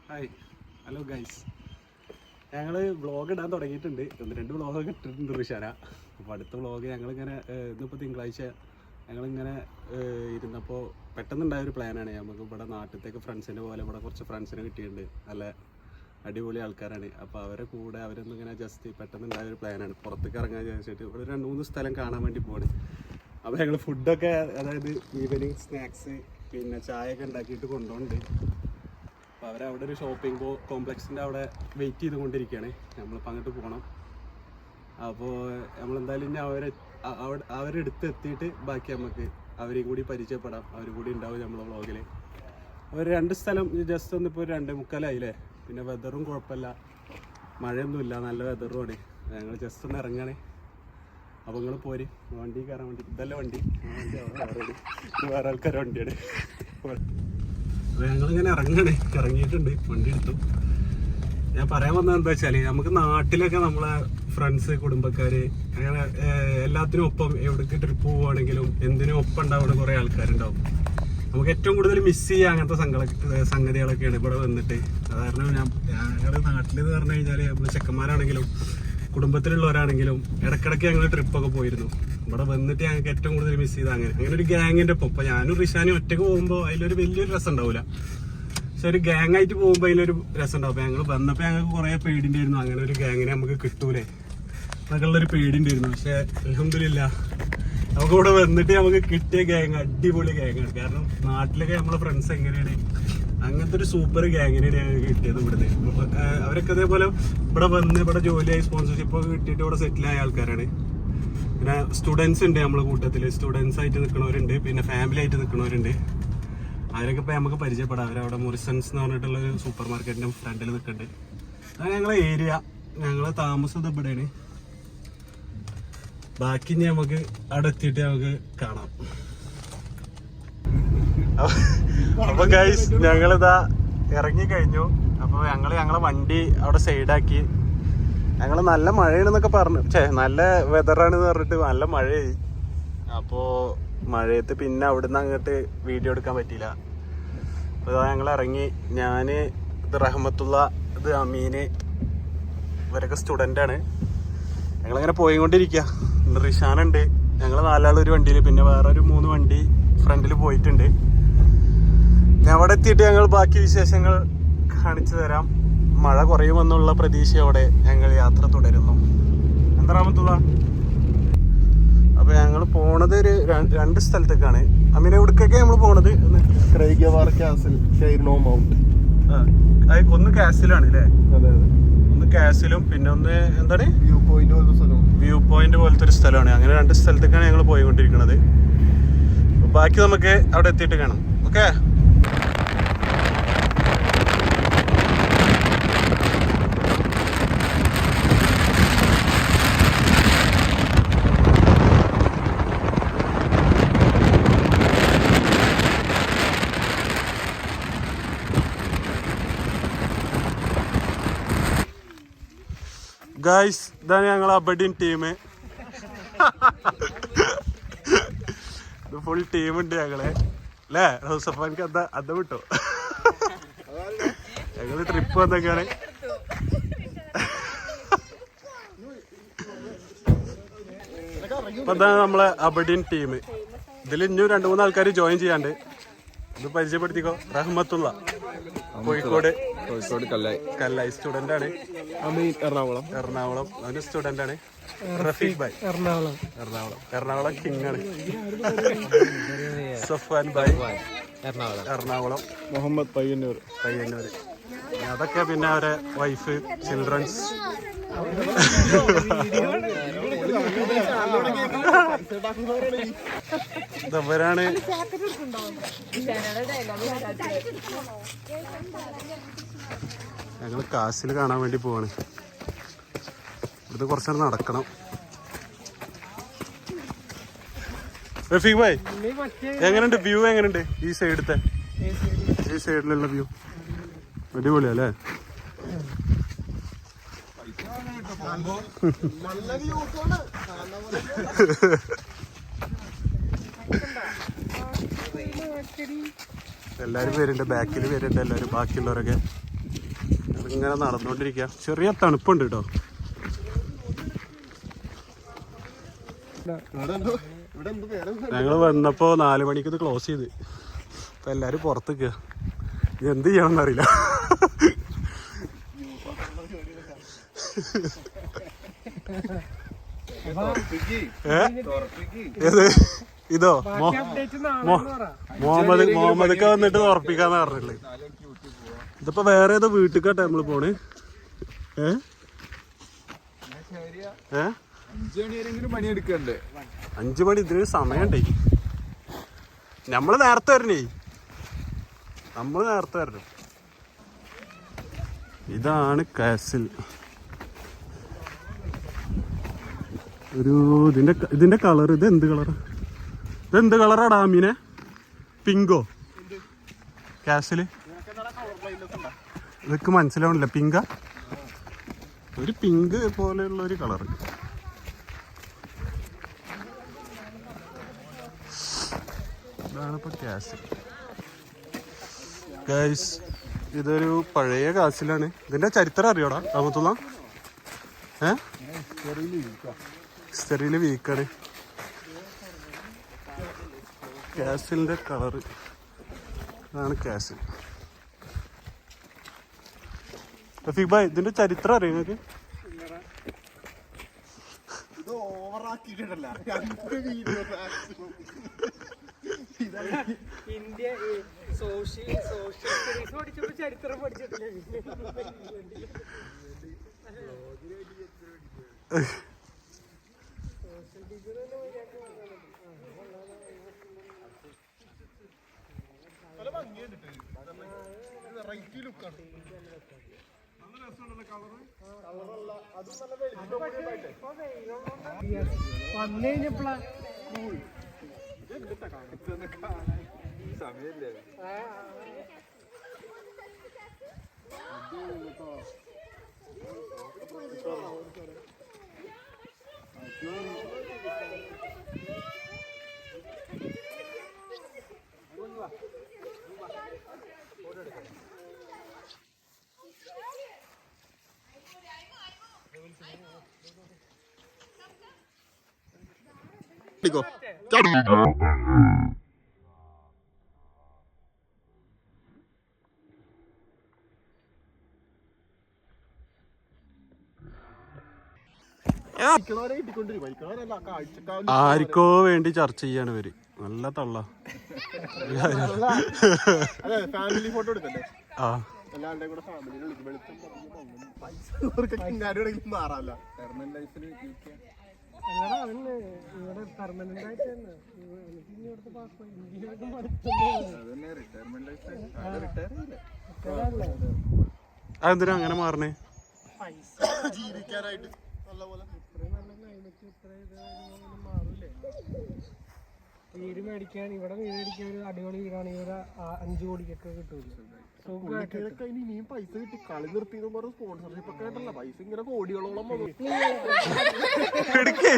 Hi hello guys, ഞങ്ങൾ vlog ഇടാൻ തുടങ്ങിയിട്ടുണ്ട്. 1-2 വ്ളോഗൊക്കെ ഇട്ടിട്ടുണ്ട് ഋഷാന. അപ്പോൾ അടുത്ത വ്ളോഗ് ഞങ്ങളിങ്ങനെ ഇന്നിപ്പോൾ തിങ്കളാഴ്ച ഞങ്ങളിങ്ങനെ ഇരുന്നപ്പോൾ പെട്ടെന്നുണ്ടായൊരു പ്ലാനാണ്. നമുക്ക് ഇവിടെ നാട്ടിലത്തേക്ക് ഫ്രണ്ട്സിൻ്റെ പോലെ ഇവിടെ കുറച്ച് ഫ്രണ്ട്സിനെ കിട്ടിയിട്ടുണ്ട്. നല്ല അടിപൊളി ആൾക്കാരാണ്. അപ്പോൾ അവരെ കൂടെ അവരൊന്നിങ്ങനെ ജസ്റ്റ് പെട്ടെന്നുണ്ടായൊരു പ്ലാനാണ്. പുറത്തേക്ക് ഇറങ്ങാൻ വിചാരിച്ചിട്ട് ഇവിടെ 2-3 സ്ഥലം കാണാൻ വേണ്ടി പോവാണ്. അപ്പോൾ ഞങ്ങൾ ഫുഡൊക്കെ, അതായത് ഈവനിങ് സ്നാക്സ് പിന്നെ ചായയൊക്കെ ഉണ്ടാക്കിയിട്ട് കൊണ്ടുപോകുന്നുണ്ട്. അപ്പോൾ അവരവിടെ ഒരു ഷോപ്പിംഗ് കോംപ്ലക്സിൻ്റെ അവിടെ വെയിറ്റ് ചെയ്തുകൊണ്ടിരിക്കുകയാണ്. നമ്മളിപ്പോൾ അങ്ങോട്ട് പോകണം. അപ്പോൾ നമ്മളെന്തായാലും ഇനി അവരെടുത്ത് എത്തിയിട്ട് ബാക്കി നമുക്ക് അവരെയും കൂടി പരിചയപ്പെടാം. അവരും കൂടി ഉണ്ടാവും നമ്മളെ വ്ളോഗിൽ. അവർ 2 സ്ഥലം ജസ്റ്റ് ഒന്നിപ്പോൾ 2:45 പിന്നെ വെതറും കുഴപ്പമില്ല, മഴയൊന്നുമില്ല, നല്ല വെതറുമാണ്. ഞങ്ങൾ ജസ്റ്റ് ഒന്ന് ഇറങ്ങുകയാണ്. അപ്പോൾ നിങ്ങൾ പോര്, വണ്ടി കയറാൻ വേണ്ടി. ഇതല്ല വണ്ടി വേറെ ആൾക്കാരുടെ വണ്ടിയാണ്. അപ്പോൾ ഞങ്ങളിങ്ങനെ ഇറങ്ങിയിട്ടുണ്ട്, വണ്ടി എടുത്തു. ഞാൻ പറയാൻ വന്നത് എന്താ വെച്ചാൽ, നമുക്ക് നാട്ടിലൊക്കെ നമ്മളെ ഫ്രണ്ട്സ്, കുടുംബക്കാർ, അങ്ങനെ എല്ലാത്തിനും ഒപ്പം എവിടേക്ക് ട്രിപ്പ് പോവുകയാണെങ്കിലും എന്തിനും ഒപ്പം ഉണ്ടാവുന്ന കുറേ ആൾക്കാരുണ്ടാവും. നമുക്ക് ഏറ്റവും കൂടുതൽ മിസ് ചെയ്യുക അങ്ങനത്തെ സംഗതികളൊക്കെയാണ് ഇവിടെ വന്നിട്ട്. കാരണം ഞങ്ങളുടെ നാട്ടിലെന്ന് പറഞ്ഞു കഴിഞ്ഞാൽ നമ്മൾ ചെക്കന്മാരാണെങ്കിലും കുടുംബത്തിലുള്ളവരാണെങ്കിലും ഇടയ്ക്കിടയ്ക്ക് ഞങ്ങൾ ട്രിപ്പൊക്കെ പോയിരുന്നു. ഇവിടെ വന്നിട്ട് ഞങ്ങൾക്ക് ഏറ്റവും കൂടുതൽ മിസ് ചെയ്ത് അങ്ങനെ ഒരു ഗ്യാങ്ങിൻ്റെ ഒപ്പം. ഇപ്പം ഞാനും ഋഷാനും ഒറ്റയ്ക്ക് പോകുമ്പോൾ അതിലൊരു വലിയൊരു രസം ഉണ്ടാവില്ല, പക്ഷെ ഒരു ഗ്യാങ് ആയിട്ട് പോകുമ്പോൾ അതിലൊരു രസം ഉണ്ടാവും. അപ്പോൾ ഞങ്ങൾ വന്നപ്പോൾ ഞങ്ങൾക്ക് കുറേ പേടിയുണ്ടായിരുന്നു, അങ്ങനെ ഒരു ഗ്യാങ്ങിനെ നമുക്ക് കിട്ടൂലേ എന്നൊക്കെ ഉള്ളൊരു പേടിയുണ്ടായിരുന്നു. പക്ഷെ അൽഹംദുലില്ലാ നമുക്ക് ഇവിടെ വന്നിട്ട് നമുക്ക് കിട്ടിയ ഗ്യാങ് അടിപൊളി ഗ്യാങ്ങാണ്. കാരണം നാട്ടിലൊക്കെ നമ്മളെ ഫ്രണ്ട്സ് എങ്ങനെയാണ്, അങ്ങനത്തെ ഒരു സൂപ്പർ ഗ്യാങ്ങിനെയാണ് ഞങ്ങൾക്ക് കിട്ടിയത് ഇവിടുന്ന്. അവരൊക്കെ അതേപോലെ ഇവിടെ വന്ന് ഇവിടെ ജോലിയായി സ്പോൺസർഷിപ്പ് ഒക്കെ കിട്ടിയിട്ട് ഇവിടെ സെറ്റിലായ ആൾക്കാരാണ്. പിന്നെ സ്റ്റുഡൻസ് ഉണ്ട് നമ്മളെ കൂട്ടത്തിൽ. സ്റ്റുഡൻസ് ആയിട്ട് നിൽക്കുന്നവരുണ്ട്, പിന്നെ ഫാമിലി ആയിട്ട് നിൽക്കുന്നവരുണ്ട്. അവരൊക്കെ ഇപ്പോൾ നമുക്ക് പരിചയപ്പെടാം. അവരവിടെ മുറിസൺസ് എന്ന് പറഞ്ഞിട്ടുള്ള ഒരു സൂപ്പർ മാർക്കറ്റിൻ്റെ ഫ്രണ്ടിൽ നിൽക്കുന്നുണ്ട്. അതാണ് ഞങ്ങളെ ഏരിയ. ഞങ്ങളെ താമസം ഇവിടെയാണ്. ബാക്കി ഇനി നമുക്ക് അവിടെ എത്തിയിട്ട് നമുക്ക് കാണാം. അപ്പൊ ഗൈസ്, ഞങ്ങളിതാ ഇറങ്ങി കഴിഞ്ഞു. അപ്പോൾ ഞങ്ങളെ വണ്ടി അവിടെ സൈഡാക്കി. ഞങ്ങൾ നല്ല മഴയാണെന്നൊക്കെ പറഞ്ഞു, നല്ല വെതറാണെന്ന് പറഞ്ഞിട്ട് നല്ല മഴയായി. അപ്പോൾ മഴയത്ത് പിന്നെ അവിടുന്ന് അങ്ങോട്ട് വീഡിയോ എടുക്കാൻ പറ്റിയില്ല. അപ്പോൾ ഇതാ ഞങ്ങൾ ഇറങ്ങി. ഞാൻ, ഇത് റഹ്മത്തുള്ള, ഇത് അമീന്, ഇവരൊക്കെ സ്റ്റുഡൻ്റാണ്. ഞങ്ങളിങ്ങനെ പോയിക്കൊണ്ടിരിക്കുക. റിഷാനുണ്ട്. ഞങ്ങൾ 4 ആൾ ഒരു വണ്ടിയിൽ, പിന്നെ വേറെ ഒരു 3 വണ്ടി ഫ്രണ്ടിൽ പോയിട്ടുണ്ട്. ഞാൻ അവിടെ എത്തിയിട്ട് ഞങ്ങൾ ബാക്കി വിശേഷങ്ങൾ കാണിച്ചു തരാം. മഴ കുറയുമെന്നുള്ള പ്രതീക്ഷയോടെ ഞങ്ങൾ യാത്ര തുടരുന്നു. എന്താ റഹ്മത്തുള്ള? അപ്പൊ ഞങ്ങൾ പോണത് ഒരു 2 സ്ഥലത്തേക്കാണ്. അമീന, എവിടേക്കൊക്കെ നമ്മൾ പോണത്? ഒന്ന് കാസിലാണ് അല്ലേ? ഒന്ന് കാസിലും പിന്നെ ഒന്ന് എന്താണ് വ്യൂ പോയിന്റ് പോലത്തെ ഒരു സ്ഥലമാണ്. അങ്ങനെ 2 സ്ഥലത്തേക്കാണ് ഞങ്ങൾ പോയിക്കൊണ്ടിരിക്കുന്നത്. ബാക്കി നമുക്ക് അവിടെ എത്തിയിട്ട് കാണാം. ഓക്കെ. ഗായ്സ്, ഇതാണ് ഞങ്ങൾ അബഡിൻ ടീം. ഇത് ഫുൾ ടീമുണ്ട് ഞങ്ങള് അല്ലേ ഹൗസഫാൻക്ക്? അത് വിട്ടോ, ഞങ്ങള് ട്രിപ്പ് വന്നൊക്കെയാണ്. അപ്പൊ ഇതാണ് നമ്മളെ അബഡിൻ ടീം. ഇതിൽ ഇനിയും 2-3 ആൾക്കാർ ജോയിൻ ചെയ്യാണ്ട്. ഇത് പരിചയപ്പെടുത്തിക്കോ. റഹ്മത്തുള്ള, കോഴിക്കോട് കല്ലായി സ്റ്റുഡന്റ് ആണ്. എറണാകുളം അവന് സ്റ്റുഡന്റ് ആണ്. റഫീഖ് ഭായ് എറണാകുളം കിങ് ആണ്. സഫ്വാൻ ഭായ് എറണാകുളം. മുഹമ്മദ് പയ്യന്നൂർ. അതൊക്കെ പിന്നെ അവരെ വൈഫ്, ചിൽഡ്രൻസ്. ഇവരാണ്. ഞങ്ങൾ കാസിൽ കാണാൻ വേണ്ടി പോവാണ്. ഇവിടുന്ന് കുറച്ചേരം നടക്കണം. റഫീഖ് ഭായ്, എങ്ങനെയുണ്ട് വ്യൂ? എങ്ങനെയുണ്ട് ഈ സൈഡിലുള്ള വ്യൂ? അടിപൊളിയല്ലേ? എല്ലാവരും വരുന്നുണ്ട്, ബാക്കിൽ വരുന്നുണ്ട് എല്ലാവരും, ബാക്കിയുള്ളവരൊക്കെ. ഇങ്ങനെ നടന്നുകൊണ്ടിരിക്കുക. ചെറിയ തണുപ്പുണ്ട് കേട്ടോ. ഞങ്ങൾ വന്നപ്പോ 4 മണിക്ക് ഇത് ക്ലോസ് ചെയ്ത്. ഇപ്പൊ എല്ലാരും പുറത്തേക്ക് എന്ത് ചെയ്യണമെന്ന് അറിയില്ല. ഇതോ മുഹമ്മദ് വന്നിട്ട് ഉറപ്പിക്കാന്ന് പറഞ്ഞില്ലേ. ഇതിപ്പോ വേറെ ഏതോ വീട്ടിക്കാട്ടെ നമ്മള് പോണ്. 5 മണി ഇതിന് സമയണ്ടേ. നമ്മള് നേരത്തെ വരണേ. ഇതാണ് കാസിൽ. ഒരു ഇതിന്റെ കളർ ഇതെന്ത് കളറാ ഡാമിനെ? പിങ്കോ? കാസില് ഇതൊക്കെ മനസ്സിലാവണില്ല. പിങ്കാ? ഒരു പിങ്ക് പോലെയുള്ള ഒരു കളറ്. ഇതാണിപ്പോ castle guys. ഇതൊരു പഴയ കാസിലാണ്. ഇതിന്റെ ചരിത്രം അറിയോടാ റഹ്മത്തുള്ള? ഹിസ്റ്ററിയില് വീക്കാണ്. കാസിലിന്റെ കളറ് ഇതാണ് കാസിൽ. റഫീഖ് ഭായ് ഇതിന്റെ ചരിത്രം അറിയോ നിങ്ങൾക്ക്? ഇന്ത്യ സോഷ്യൽ സ്റ്റഡീസ് പഠിച്ചപ്പോ ചരിത്രം പഠിച്ചിട്ടില്ല. വന്നു കഴിഞ്ഞപ്പോഴാ സമയല്ലേ. ആർക്കോ വേണ്ടി ചർച്ച ചെയ്യാണ് ഇവര്. നല്ല തള്ള. ഫാമിലി ഫോട്ടോ എടുക്കല്ലേ? മാറാല്ല. അതെന്തിനാ അങ്ങനെ മാറണേ? ജീവിക്കാനായിട്ട് നല്ലപോലെ വീട് മേടിക്കാൻ, ഇവിടെ വീട് മേടിക്കാൻ ഒരു അടിപൊളി വീടാണെങ്കിൽ ഒരു 5 കോടിക്കൊക്കെ കിട്ടുമല്ലോ. ഇനിയും പൈസ കിട്ടി കളി നിർത്തിയെന്ന് പറഞ്ഞ സ്പോൺസർഷിപ്പ് ഒക്കെ ആയിട്ടല്ല പൈസ ഇങ്ങനെ കോടികളോളം എടുക്ക്.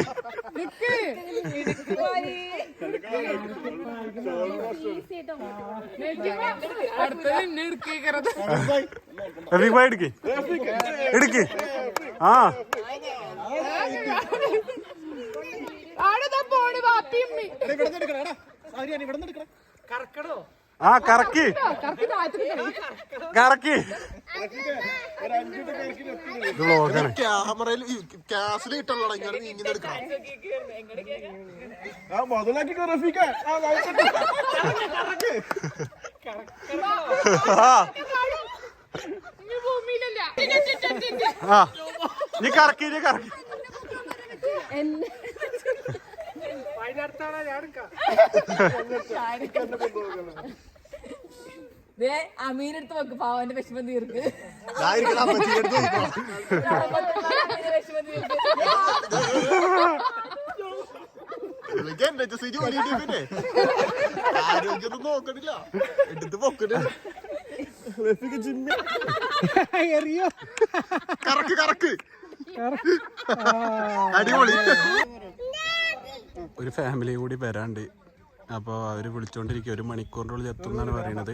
ആ ആ കറക്കി ക്യാമറയിൽ ക്യാസിൽ ഇട്ടുള്ള ഇങ്ങനെ എടുക്കണം. മുതലാക്കി നീ കറക്കി അമീനെടുത്ത് വെക്ക്. പാവന്റെ വിഷമം തീർക്ക്. ആരോഗ്യം നോക്കണില്ല. എടുത്ത് പൊക്കണ കറക്ക് അടിപൊളി. ഒരു ഫാമിലി കൂടി വരാണ്ട്. അപ്പോൾ അവർ വിളിച്ചോണ്ടിരിക്കുക. 1 മണിക്കൂറിൻ്റെ ഉള്ളിൽ എത്തും എന്നാണ് പറയണത്.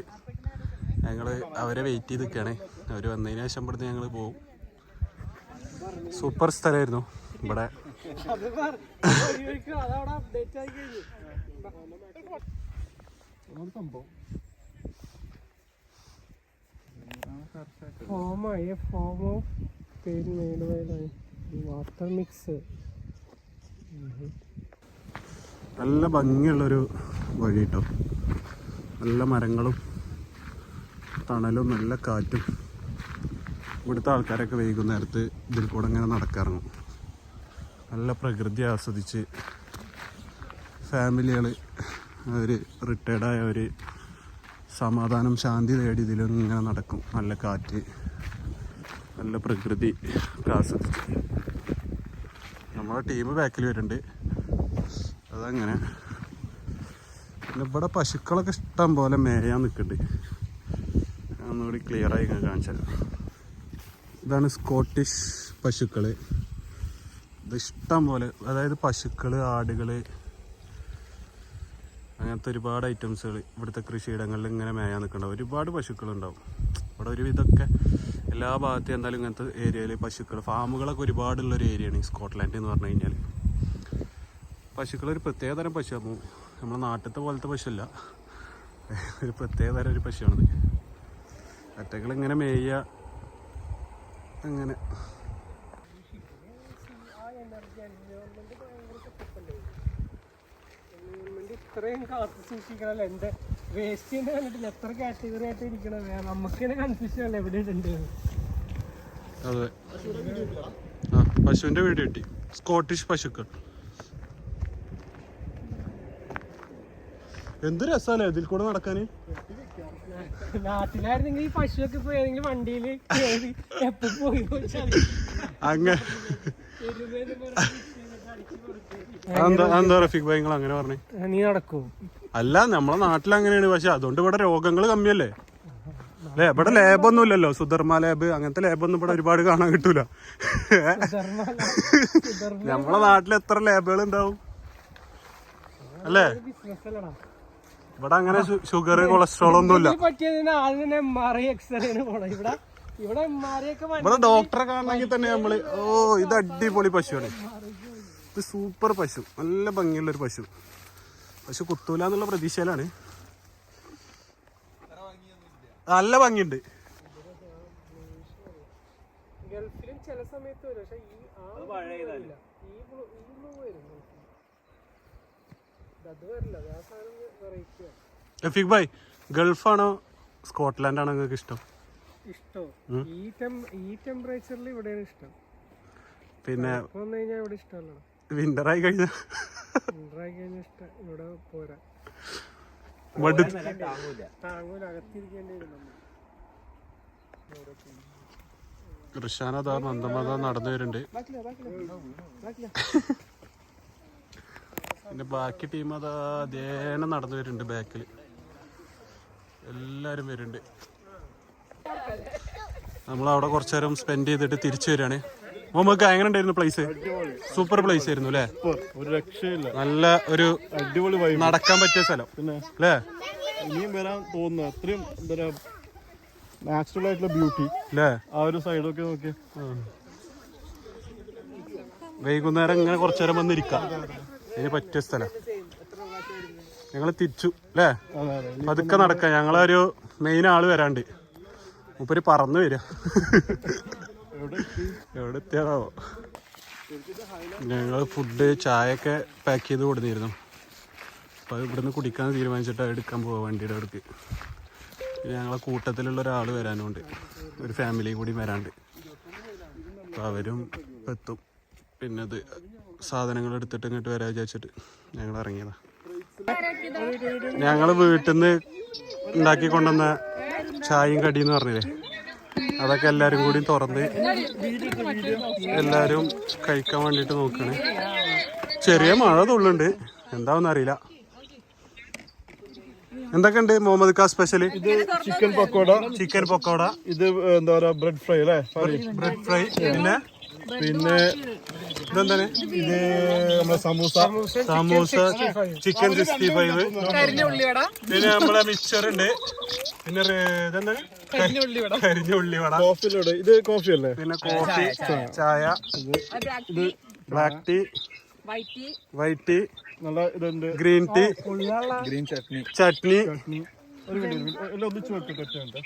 ഞങ്ങൾ അവരെ വെയിറ്റ് ചെയ്ത് നിൽക്കുകയാണ്. അവർ വന്നതിന് ശേഷം ഇവിടുന്ന് ഞങ്ങൾ പോകും. സൂപ്പർ സ്ഥലമായിരുന്നു ഇവിടെ. വാട്ടർ മിക്സ് നല്ല ഭംഗിയുള്ളൊരു വഴി കേട്ടോ. നല്ല മരങ്ങളും തണലും നല്ല കാറ്റും. ഇവിടുത്തെ ആൾക്കാരൊക്കെ വൈകുന്നേരത്ത് ഇതിൽ കൂടെ ഇങ്ങനെ നടക്കാറുണ്ട്. നല്ല പ്രകൃതി ആസ്വദിച്ച് ഫാമിലികൾ, അവർ റിട്ടയർഡായവർ സമാധാനം ശാന്തി തേടി ഇതിലിങ്ങനെ നടക്കും. നല്ല കാറ്റ്, നല്ല പ്രകൃതി ആസ്വദിച്ച്. നമ്മുടെ ടീം ബാക്കിൽ വരുന്നുണ്ട്. അതങ്ങനെ. പിന്നെ ഇവിടെ പശുക്കളൊക്കെ ഇഷ്ടം പോലെ മേയാൻ നിൽക്കുന്നുണ്ട്. ഒന്നുകൂടി ക്ലിയറായി ഇങ്ങനെ കാണിച്ചാൽ. ഇതാണ് സ്കോട്ടിഷ് പശുക്കൾ. ഇത് ഇഷ്ടം പോലെ, അതായത് പശുക്കൾ, ആടുകൾ, അങ്ങനത്തെ ഒരുപാട് ഐറ്റംസുകൾ ഇവിടുത്തെ കൃഷിയിടങ്ങളിൽ ഇങ്ങനെ മേയാൻ നിൽക്കുന്നുണ്ടാവും. ഒരുപാട് പശുക്കളുണ്ടാവും ഇവിടെ. ഒരുവിധമൊക്കെ എല്ലാ ഭാഗത്തും എന്തായാലും ഇങ്ങനത്തെ ഏരിയയിൽ പശുക്കൾ ഫാമുകളൊക്കെ ഒരുപാടുള്ളൊരു ഏരിയയാണ് ഈ സ്കോട്ട്ലാൻഡ് എന്ന് പറഞ്ഞു കഴിഞ്ഞാൽ. പശുക്കളൊരു പ്രത്യേകതരം പശുവാണ്. നമ്മുടെ നാട്ടിലത്തെ പോലത്തെ പശുവല്ല, ഒരു പ്രത്യേകതരം ഒരു പശുവാണിത്. അറ്റകളിങ്ങനെ മേയുക അങ്ങനെ. ഇത്രയും കാത്തു സൂക്ഷിക്കണല്ലോ. എന്റെ വേസ്റ്റ് കണ്ടിട്ടില്ല, എത്ര കാറ്റഗറി ആയിട്ട് ഇരിക്കണത്. നമുക്ക് തന്നെ കൺഫ്യൂഷൻ അല്ലേ എവിടെ ഉണ്ട്. അതെ, പശുവിന്റെ വീട് കിട്ടി. സ്കോട്ടിഷ് പശുക്കൾ എന്ത് രസമല്ലേ ഇതിൽ കൂടെ നടക്കാന്. നാട്ടിലായിരുന്നെങ്കിൽ ഈ പശുവൊക്കെ ഇപ്പൊ ഏതെങ്കിലും വണ്ടിയിൽ എപ്പോ പോയി അങ്ങനെ. എന്താ റഫീഖ് ഭായി നിങ്ങൾ അങ്ങനെ പറഞ്ഞേ? നീ നടക്കൂ. അല്ല, നമ്മളെ നാട്ടിൽ അങ്ങനെയാണ്. പക്ഷെ അതുകൊണ്ട് ഇവിടെ രോഗങ്ങൾ കമ്മിയല്ലേ അല്ലേ? ഇവിടെ ലാബൊന്നും ഇല്ലല്ലോ. സുധർമ്മ ലാബ് അങ്ങനത്തെ ലാബൊന്നും ഇവിടെ ഒരുപാട് കാണാൻ കിട്ടൂല. നമ്മളെ നാട്ടിൽ എത്ര ലാബുകൾ ഉണ്ടാവും അല്ലേ? ഇവിടെ അങ്ങനെ ഷുഗർ, കൊളസ്ട്രോൾ ഒന്നുമില്ല. ഇവിടെ ഡോക്ടറെ കാണണമെങ്കിൽ തന്നെ നമ്മള് ഇത് അടിപൊളി പശുവാണ്, ഇത് സൂപ്പർ പശു, നല്ല ഭംഗിയുള്ളൊരു പശു. പശു കുത്തൂല എന്നുള്ള പ്രതീക്ഷയിലാണ്. നല്ല ഭംഗിയുണ്ട്. ഗൾഫിലും ചില സമയത്ത് വരും, പക്ഷെ റഫീഖ് ഭായ്, ഗൾഫാണോ സ്കോട്ട്ലാൻഡ് ആണോ നിങ്ങൾക്ക് ഇഷ്ടം? ഈ ടെമ്പറേച്ചറിൽ ഇവിടെയാണ് ഇഷ്ടം. പിന്നെ ഇവിടെ ഇഷ്ടമല്ല. വിന്ററായി കഴിഞ്ഞാൽ ഇഷ്ടം ഇവിടെ പോരാ. താങ്ങൂല, അകത്തിരിക്കേണ്ടി വരും. കൃഷാനതാ മന്ദമത നടന്നു വരുന്നുണ്ട്. പിന്നെ ബാക്കി ടീം അതാ ധ്യാനം നടന്നു വരുന്നുണ്ട്. ബാക്കിൽ എല്ലാരും വരുന്നുണ്ട്. നമ്മളവിടെ കുറച്ചു നേരം സ്പെൻഡ് ചെയ്തിട്ട് തിരിച്ചു വരികയാണ്. നമുക്ക് എങ്ങനെ ഉണ്ടായിരുന്നു പ്ലേസ്? സൂപ്പർ പ്ലേസ് ആയിരുന്നു അല്ലേ? ഒരു രക്ഷയില്ല. നല്ല ഒരു അടിപൊളി നടക്കാൻ പറ്റിയ സ്ഥലം അല്ലേ? ഇനിയും വരാൻ തോന്നുന്നു. അത്രയും എന്താ നാച്ചുറൽ ആയിട്ടുള്ള ബ്യൂട്ടി അല്ലേ? ആ ഒരു സൈഡൊക്കെ നോക്കി വൈകുന്നേരം ഇങ്ങനെ കുറച്ചു നേരം വന്നിരിക്കാം. അതിന് പറ്റിയ സ്ഥലം. ഞങ്ങൾ തിരിച്ചു അല്ലേ? പതുക്കെ നടക്കാം. ഞങ്ങളൊരു മെയിൻ ആള് വരാണ്ട്, മൂപ്പര് പറന്നു വരിക. എവിടെ എത്തിയാണോ? ഞങ്ങൾ ഫുഡ്, ചായയൊക്കെ പാക്ക് ചെയ്ത് കൊടുത്തിരുന്നു. അപ്പോൾ അത് ഇവിടുന്ന് കുടിക്കാൻ തീരുമാനിച്ചിട്ട് എടുക്കാൻ പോവാം വണ്ടിയുടെ അടുക്ക്. പിന്നെ ഞങ്ങളെ കൂട്ടത്തിലുള്ള ഒരാൾ വരാനുണ്ട്, ഒരു ഫാമിലി കൂടി വരാണ്ട്. അപ്പോൾ അവരും എത്തും. പിന്നെ ഇത് സാധനങ്ങൾ എടുത്തിട്ട് ഇങ്ങോട്ട് വരാൻ വിചാരിച്ചിട്ട് ഞങ്ങൾ ഇറങ്ങിയതാ. ഞങ്ങൾ വീട്ടിൽ നിന്ന് ഉണ്ടാക്കി കൊണ്ടുവന്ന ചായയും കടിയെന്ന് പറഞ്ഞില്ലേ, അതൊക്കെ എല്ലാവരും കൂടി തുറന്ന് എല്ലാവരും കഴിക്കാൻ വേണ്ടിയിട്ട് നോക്കുകയാണ്. ചെറിയ മഴ തുള്ളുണ്ട്, എന്താവെന്ന് അറിയില്ല. എന്തൊക്കെ ഉണ്ട് മുഹമ്മദ് ഖാ സ്പെഷ്യല്? ഇത് ചിക്കൻ പക്കോട, ചിക്കൻ പക്കോട. ഇത് എന്താ പറയാ ബ്രെഡ് ഫ്രൈ അല്ലേ? Bread fry. പിന്നെ പിന്നെ ഇതെന്താണ് ഇത് നമ്മളെ സമൂസ, ചിക്കൻ 65, പിന്നെ നമ്മളെ മിക്സർ ഉണ്ട്, പിന്നെ ഇതെന്താണ് കരിഞ്ഞ ഉള്ളിവട, കോഫിലോട് ഇത് കോഫി അല്ലേ, പിന്നെ കോഫി, ചായ, ഇത് ബ്ലാക്ക് ടീ, വൈറ്റ് ടീ, നല്ല ഇതുണ്ട്, ഗ്രീൻ ടീ, ഗ്രീൻ ചട്നി. ഒരു മിനിറ്റ് എല്ലാം ഒന്നിച്ച് വെക്കട്ടെ.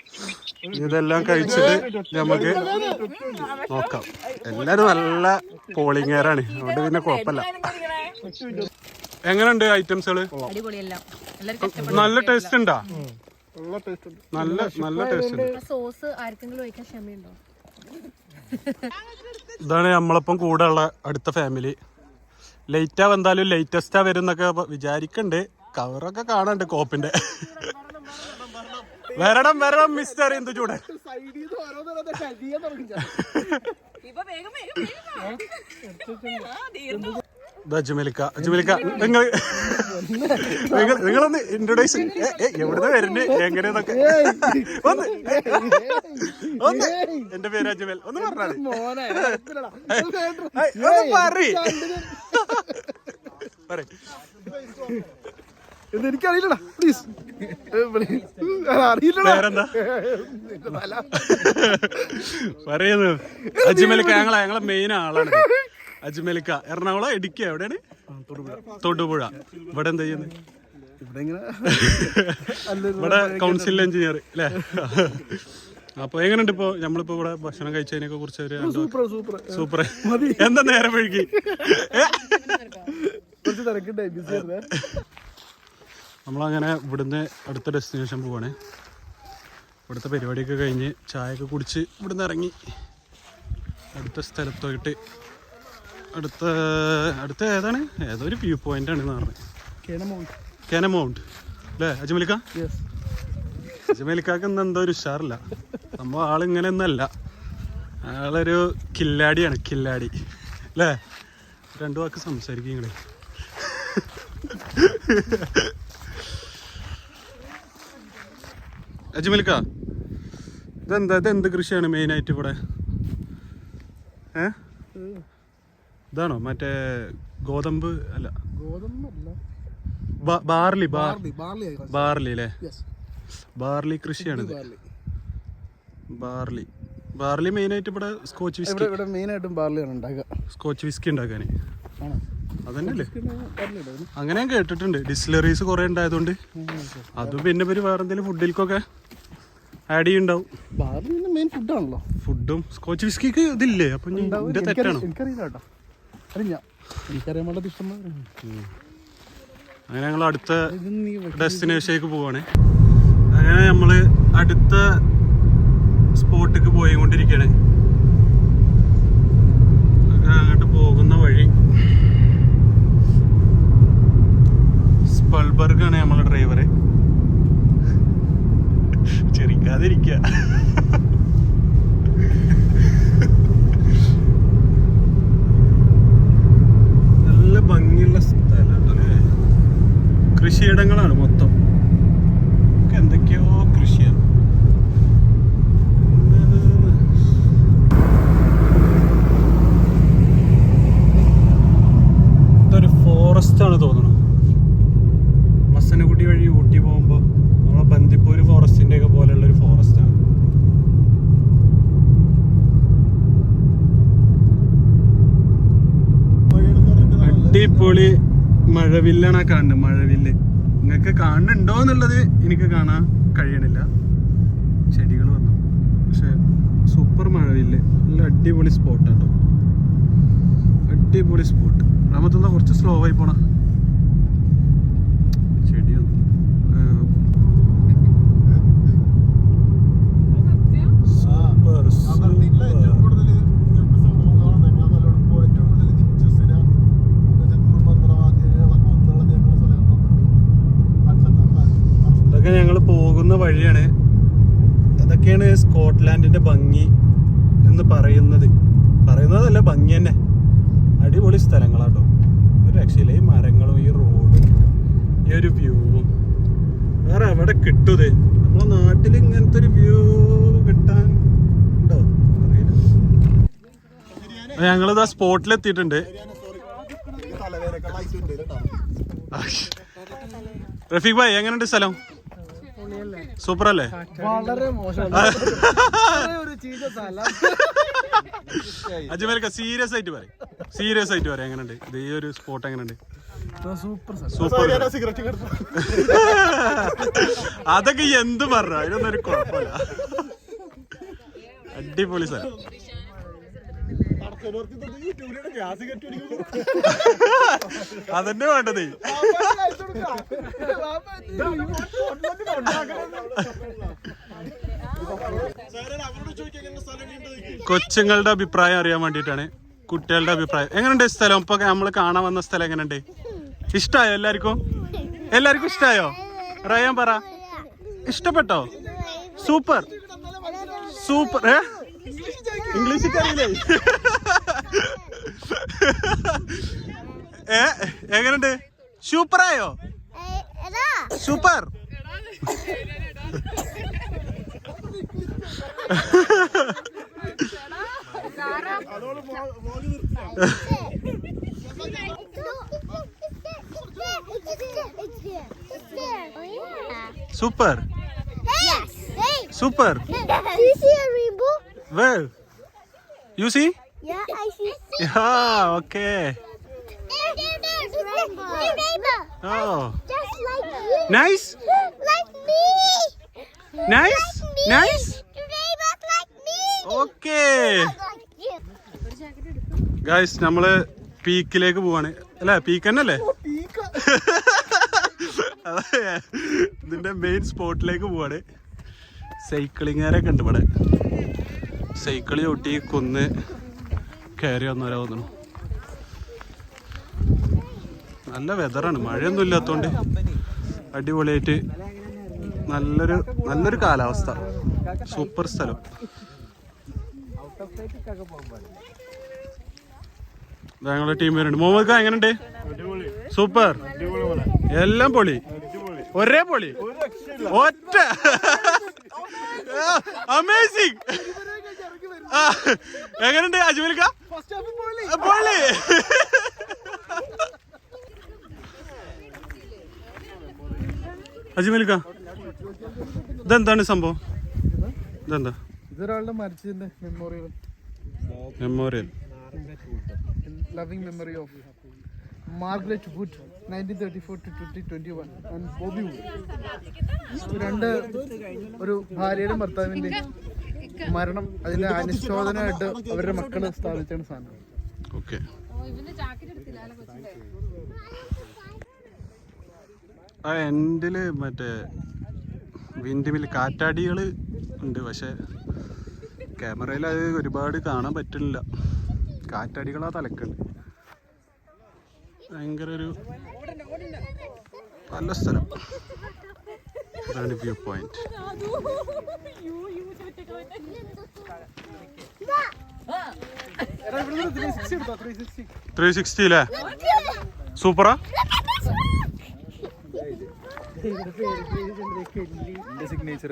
ഇതെല്ലാം കഴിച്ചിട്ട് നമുക്ക് നോക്കാം. എല്ലാരും നല്ല പോളിങ്ങേറാണ്, അതുകൊണ്ട് പിന്നെ കുഴപ്പമില്ല. എങ്ങനെയുണ്ട് ഐറ്റംസുകള്? നല്ല ടേസ്റ്റ് ഉണ്ടാ? നല്ല ടേസ്റ്റ് ഉണ്ട്. ഇതാണ് നമ്മളൊപ്പം കൂടെ ഉള്ള അടുത്ത ഫാമിലി. ലേറ്റാ വന്നാലും ലേറ്റസ്റ്റാ വരും എന്നൊക്കെ വിചാരിക്കണ്ട്. കവറൊക്കെ കാണാണ്ട് കോപ്പിന്റെ. വരണം മിസ്റ്റർ എന്ത് ചൂട്. അജ്മലിക്ക നിങ്ങളൊന്ന് ഇൻട്രൊഡ്യൂസ് എവിടുന്ന് വരുന്നു എങ്ങനെയെന്നൊക്കെ ഒന്ന് എന്റെ പേര് അജ്മൽ ഒന്ന് പറഞ്ഞാൽ എനിക്കറിയില്ലടാ, പ്ലീസ്. പേരെന്താ പറയുന്നു? അജ്മലിക്ക ഞങ്ങളെ മെയിൻ ആളാണ്. അജ്മലിക്ക എറണാകുളം ഇടുക്കി എവിടെയാണ്? തൊടുപുഴ. ഇവിടെ എന്താ ചെയ്യുന്നത്? ഇവിടെ കൗൺസിൽ എഞ്ചിനീയർ അല്ലേ? അപ്പൊ എങ്ങനെയുണ്ട് ഇപ്പൊ നമ്മളിപ്പോ ഇവിടെ ഭക്ഷണം കഴിച്ചതിനെ കുറിച്ച് ഒരു സൂപ്പർ. എന്താ നേരം വഴുകി? നമ്മളങ്ങനെ ഇവിടുന്ന് അടുത്ത ഡെസ്റ്റിനേഷൻ പോവാണ്. ഇവിടുത്തെ പരിപാടിയൊക്കെ കഴിഞ്ഞ് ചായയൊക്കെ കുടിച്ച് ഇവിടുന്ന് ഇറങ്ങി അടുത്ത സ്ഥലത്ത് പോയിട്ട് അടുത്ത ഏതാണ് ഏതൊരു വ്യൂ പോയിന്റ് ആണെന്ന് പറഞ്ഞത്. കേനമൗണ്ട് അല്ലേ അജ്മലിക്ക? അജ്മലിക്കാക്ക് ഇന്ന് എന്തോ ഒരു ഉഷാറില്ല. സംഭവം ആളിങ്ങനെ ഒന്നല്ല, ആളൊരു കില്ലാടിയാണ്. കില്ലാടി അല്ലേ? രണ്ടു വാക്ക് സംസാരിക്കും നിങ്ങള്. അജ്മലിക്ക ഇതെന്ത് കൃഷിയാണ് മെയിനായിട്ട് ഇവിടെ? ഇതാണോ മറ്റേ ഗോതമ്പ്? അല്ല, ബാർലി അല്ലേ? ബാർലി കൃഷിയാണ്. ബാർലി മെയിനായിട്ട് ഇവിടെ സ്കോച്ച് വിസ്കി. സ്കോച്ച് വിസ്കി ഉണ്ടാക്കാന് അതന്നെയല്ലേ? അങ്ങനെ ഞാൻ കേട്ടിട്ടുണ്ട്. ഡിസ്റ്റിലറീസ് കുറെ ഉണ്ടായതുകൊണ്ട് അതും പിന്നെ ഇവര് വേറെ എന്തെങ്കിലും ഫുഡിലേക്കൊക്കെ ആഡ് ചെയ്യുന്നുണ്ടാവും. ഫുഡും സ്കോച്ച് വിസ്കിക്ക് ഇതില്ലേ? അപ്പൊ ഇതിന്റെ തെറ്റാണോ? അങ്ങനെ ഞങ്ങൾ അടുത്ത ഡെസ്റ്റിനേഷനിലേക്ക് പോവാണ്. അങ്ങനെ നമ്മള് അടുത്ത സ്പോട്ടിക്ക് പോയിക്കൊണ്ടിരിക്കുകയാണ്. അങ്ങോട്ട് പോകുന്ന വഴി സ്പൾബർഗാണ് നമ്മളെ ഡ്രൈവറ്. ചിരിക്കാതിരിക്കുക. നല്ല ഭംഗിയുള്ള സ്ഥലമാണ് അല്ലേ? കൃഷിയിടങ്ങളാണ് മൊത്തം. എന്തൊക്കെയോ കൃഷിയാണ്. ഇതൊരു ഫോറസ്റ്റ് ആണ് തോന്നുന്നു. മസനഗുഡി വഴി ഊട്ടി പോകുമ്പോൾ നമ്മളെ ബന്ദിപ്പൂര് ഫോറസ്റ്റിന്റെ ഒക്കെ പോലെയുള്ള ഒരു ഫോറസ്റ്റ് ആണ്. അടിപൊളി മഴവില്ലാണ് കാണുന്നത്. മഴവില്ല് നിങ്ങൾക്ക് കാണുന്നുണ്ടോ എന്നുള്ളത് എനിക്ക് കാണാൻ കഴിയണില്ല. ചെടികൾ വന്നു, പക്ഷെ സൂപ്പർ മഴവില്ല്. നല്ല അടിപൊളി സ്പോട്ടാട്ടോ, അടിപൊളി സ്പോട്ട്. രണ്ടാമത്തുള്ള കുറച്ച് സ്ലോ ആയി പോണ ചെടിയൊന്നും. ഇതൊക്കെ ഞങ്ങൾ പോകുന്ന വഴിയാണ്. അതൊക്കെയാണ് സ്കോട്ട്ലാൻഡിന്റെ ഭംഗി എന്ന് പറയുന്നതല്ല, ഭംഗി തന്നെ. അടിപൊളി സ്ഥലങ്ങളാട്ടോ, ഒരു രക്ഷയില്ല. ഈ മരങ്ങളും ഈ റോഡും ഈ ഒരു വ്യൂവും വേറെ എവിടെ കിട്ടൂത്? നമ്മളെ നാട്ടിൽ ഇങ്ങനത്തെ ഒരു വ്യൂ കിട്ടാൻ ഉണ്ടോ അറിയില്ല. ഞങ്ങളിതാ സ്പോട്ടിലെത്തിയിട്ടുണ്ട്. റഫീഖ് ഭായ് എങ്ങനെയുണ്ട് സ്ഥലം? സൂപ്പർ അല്ലേ? വളരെ മോശം. അജ്മൽക്ക സീരിയസ് ആയിട്ട് പറയും, സീരിയസ് ആയിട്ട് പറയാം എങ്ങനെയുണ്ട് ഇത് ഈ ഒരു സ്പോട്ട്? എങ്ങനെയുണ്ട്? Super super. അതൊക്കെ എന്ത് പറഞ്ഞു, അതിനൊന്നും ഒരു കുഴപ്പമില്ല. അടിപൊളി സ്ഥലം. അതന്നെ വേണ്ടത്. കൊച്ചുങ്ങളുടെ അഭിപ്രായം അറിയാൻ വേണ്ടിയിട്ടാണ്, കുട്ടികളുടെ അഭിപ്രായം. എങ്ങനെയുണ്ട് സ്ഥലം? ഇപ്പൊ നമ്മള് കാണാൻ വന്ന സ്ഥലം എങ്ങനെയുണ്ട്? ഇഷ്ടായോ എല്ലാവർക്കും? എല്ലാവർക്കും ഇഷ്ടായോ? റയാൻ പറ, ഇഷ്ടപ്പെട്ടോ? Super super. ഇംഗ്ലീഷ് അറിയില്ലേ? എങ്ങനെയുണ്ട്? സൂപ്പറായോ? Super. Super. Yes. Hey. Super. Do you see a rainbow? Where? You see? Yeah, I see. Yeah, okay. There. Rainbow. Oh. Just like you. Nice? Like me. Nice? Me. Nice? Rainbow like me. Okay. Like you. Guys, നമ്മള് പീക്കിലേക്ക് പോവാണ്. അല്ലേ, peak തന്നെ അല്ലേ? ഇതിന്റെ main സ്പോട്ടിലേക്ക് പോവാണ്. സൈക്ലിങ്ങുകാരൊക്കെ ഉണ്ട് ഇവിടെ. Cycle ചവിട്ടി കൊന്ന് കയറി വന്നവരാ തോന്നുന്നു. നല്ല വെതറാണ്, മഴയൊന്നും ഇല്ലാത്തോണ്ട് അടിപൊളിയായിട്ട് നല്ലൊരു കാലാവസ്ഥ. സൂപ്പർ സ്ഥലം. ഞങ്ങളുടെ ടീം പേരുണ്ട്. മുഹമ്മദ് എങ്ങനെയുണ്ട്? സൂപ്പർ. എല്ലാം പൊളി, ഒരേ പൊളി, ഒറ്റ അമേസിങ്. എങ്ങനെയുണ്ട് അജ്മൽക്ക? പൊളി. അജ്മൽക്ക ഇതെന്താണ് സംഭവം? ഇതെന്താ? ഇതൊരാളുടെ മരിച്ചതിന്റെ memorial. Loving memory of Margaret Wood 1934 to 2021 and Bobby Wood. ഒരു ഭാര്യയുടെ ഭർത്താവിന്റെ മരണം, അതിന്റെ അനുശോചനമായിട്ട് അവരുടെ മക്കള് സ്ഥാപിച്ചാണ് സാധനം. ഓക്കെ. ആ എൻഡില് മറ്റേ വിൻഡ് മിൽ കാറ്റാടികൾ ഉണ്ട്, പക്ഷെ ക്യാമറയിൽ അത് ഒരുപാട് കാണാൻ പറ്റുന്നില്ല. കാറ്റാടികളാ തലക്കുണ്ട്. ഭയങ്കര ഒരു നല്ല സ്ഥലം. അതാണ് വ്യൂ പോയിന്റ്. 360 അല്ലേ? സൂപ്പറാ. സിഗ്നേച്ചർ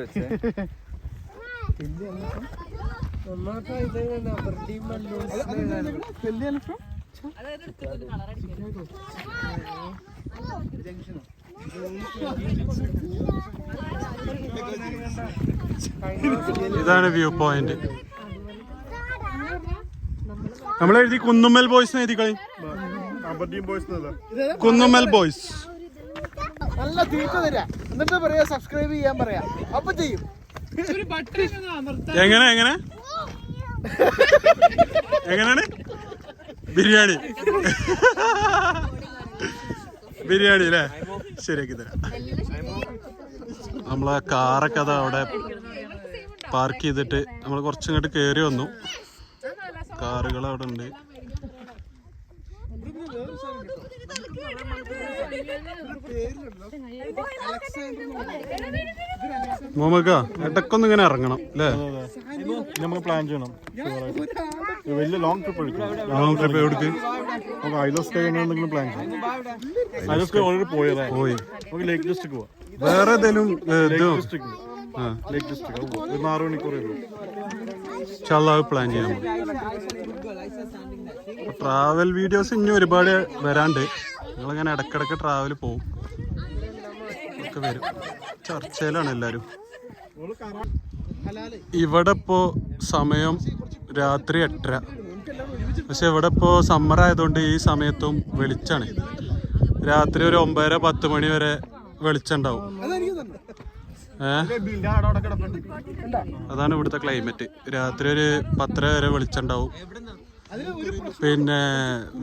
ഇതാണ് വ്യൂ പോയിന്റ്. നമ്മളെഴുതി കുന്നുമ്മൽ ബോയ്സ് എഴുതി കളി. കുന്നുമ്മൽ ബോയ്സ്. നല്ല തീറ്റ തരാ, എന്നിട്ട് പറയാ സബ്സ്ക്രൈബ് ചെയ്യാൻ പറയാ, അപ്പൊ ചെയ്യും. എങ്ങനെയാണ് ബിരിയാണി? ബിരിയാണി അല്ലേ? ശരിയാക്കി തരാം. നമ്മളെ കാറൊക്കെ അതാ അവിടെ പാർക്ക് ചെയ്തിട്ട് നമ്മൾ കുറച്ചിങ്ങോട്ട് കയറി വന്നു. കാറുകൾ അവിടെ ഉണ്ട്. മോമക്ക ഇടക്കൊന്നും ഇങ്ങനെ ഇറങ്ങണം അല്ലേ? നമുക്ക് പ്ലാൻ ചെയ്യണം. വലിയ ലോങ് ട്രിപ്പ് എടുക്കും. ലോങ് ട്രിപ്പ് എവിടേക്ക്? നമുക്ക് ഐലോ സ്റ്റേ എന്തെങ്കിലും പ്ലാൻ ചെയ്യാം. ഐലോ സ്റ്റേ ഓൾറെഡി പോയി. നമുക്ക് ലേക്ക് ഡിസ്ട്രിക്ട് പോവാം. വേറെ ഏതെങ്കിലും ലേക്ക് ഡിസ്ട്രിക്ട് 6 മണിക്കൂർ പ്ലാൻ ചെയ്യാം. ട്രാവൽ വീഡിയോസ് ഇനി ഒരുപാട് വരാണ്ട്. ഞങ്ങളിങ്ങനെ ഇടക്കിടക്ക് ട്രാവൽ പോവും, ഒക്കെ വരും. ചർച്ചയിലാണ് എല്ലാവരും. ഇവിടെ ഇപ്പോൾ സമയം രാത്രി 8:30. പക്ഷെ ഇവിടെ ഇപ്പോൾ സമ്മർ ആയതുകൊണ്ട് ഈ സമയത്തും വെളിച്ചാണ്. രാത്രി ഒരു 9:30-10 മണി വരെ വെളിച്ചം ഉണ്ടാവും. അതാണ് ഇവിടുത്തെ ക്ലൈമറ്റ്. രാത്രി ഒരു 10:30 വരെ വെളിച്ചം ഉണ്ടാവും. പിന്നെ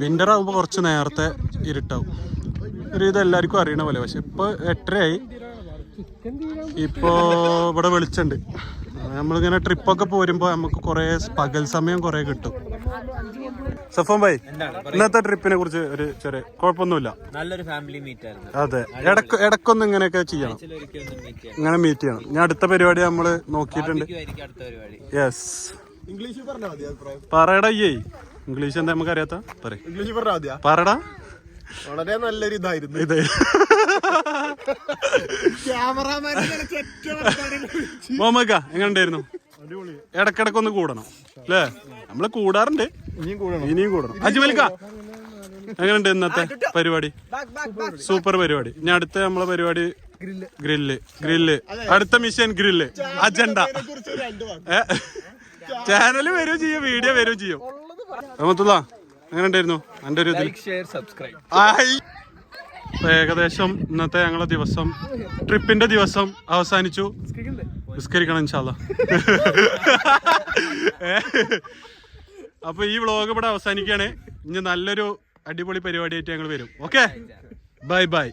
വിന്റർ ആകുമ്പോൾ കുറച്ച് നേരത്തെ ഇരുട്ടാവും. ഒരു ഇത് എല്ലാവർക്കും അറിയണ പോലെ. പക്ഷെ ഇപ്പോൾ 8:30 ആയി. ഇപ്പോൾ ഇവിടെ വെളിച്ചുണ്ട്. നമ്മളിങ്ങനെ ട്രിപ്പൊക്കെ പോരുമ്പോൾ നമുക്ക് കുറേ പകൽ സമയം കുറേ കിട്ടും. സഫോൻ ഭായ്, ഇന്നത്തെ ട്രിപ്പിനെ കുറിച്ച് ഒരു ചെറിയ കുഴപ്പമൊന്നുമില്ല. നല്ലൊരു ഫാമിലി മീറ്റ് ആയിരുന്നു. അതെ, ഇടക്കൊന്നും ഇങ്ങനെയൊക്കെ ചെയ്യണം, ഇങ്ങനെ മീറ്റ് ചെയ്യണം. ഞാൻ അടുത്ത പരിപാടി നമ്മള് നോക്കിയിട്ടുണ്ട്. യെസ്, ഇംഗ്ലീഷിൽ പറഞ്ഞാൽ മതി അഭിപ്രായം. പറയടാ. ഇംഗ്ലീഷ് എന്താ നമുക്ക് അറിയാത്ത? ഇംഗ്ലീഷിൽ പറഞ്ഞാൽ മതിയാ? പറടാ. വളരെ നല്ലൊരു ഇതായിരുന്നു ഇത്. മോമക്ക എങ്ങനെ ഉണ്ടായിരുന്നു? ഇടക്കിടക്കൊന്ന് കൂടണം അല്ലേ? നമ്മള് കൂടാറുണ്ട്, ഇനിയും കൂടണം. അജ്മലിക്ക എങ്ങനെയുണ്ട് ഇന്നത്തെ പരിപാടി? സൂപ്പർ പരിപാടി. ഇനി അടുത്ത നമ്മളെ പരിപാടി ഗ്രില്ല്. അടുത്ത മിഷൻ ഗ്രില്ല്. അജണ്ട ചാനല് വരും ചെയ്യും, വീഡിയോ വരും ചെയ്യും. റഹ്മത്തുള്ള എങ്ങനെ ഉണ്ടായിരുന്നു എന്റെ ഒരു ഇതിൽ? ഏകദേശം ഇന്നത്തെ ഞങ്ങളെ ദിവസം, ട്രിപ്പിന്റെ ദിവസം അവസാനിച്ചു. നിസ്കരിക്കണം ഇൻഷാ അല്ലാ. അപ്പൊ ഈ വ്ളോഗ് ഇവിടെ അവസാനിക്കുകയാണ്. ഇനി നല്ലൊരു അടിപൊളി പരിപാടിയായിട്ട് ഞങ്ങൾ വരും. Okay, by.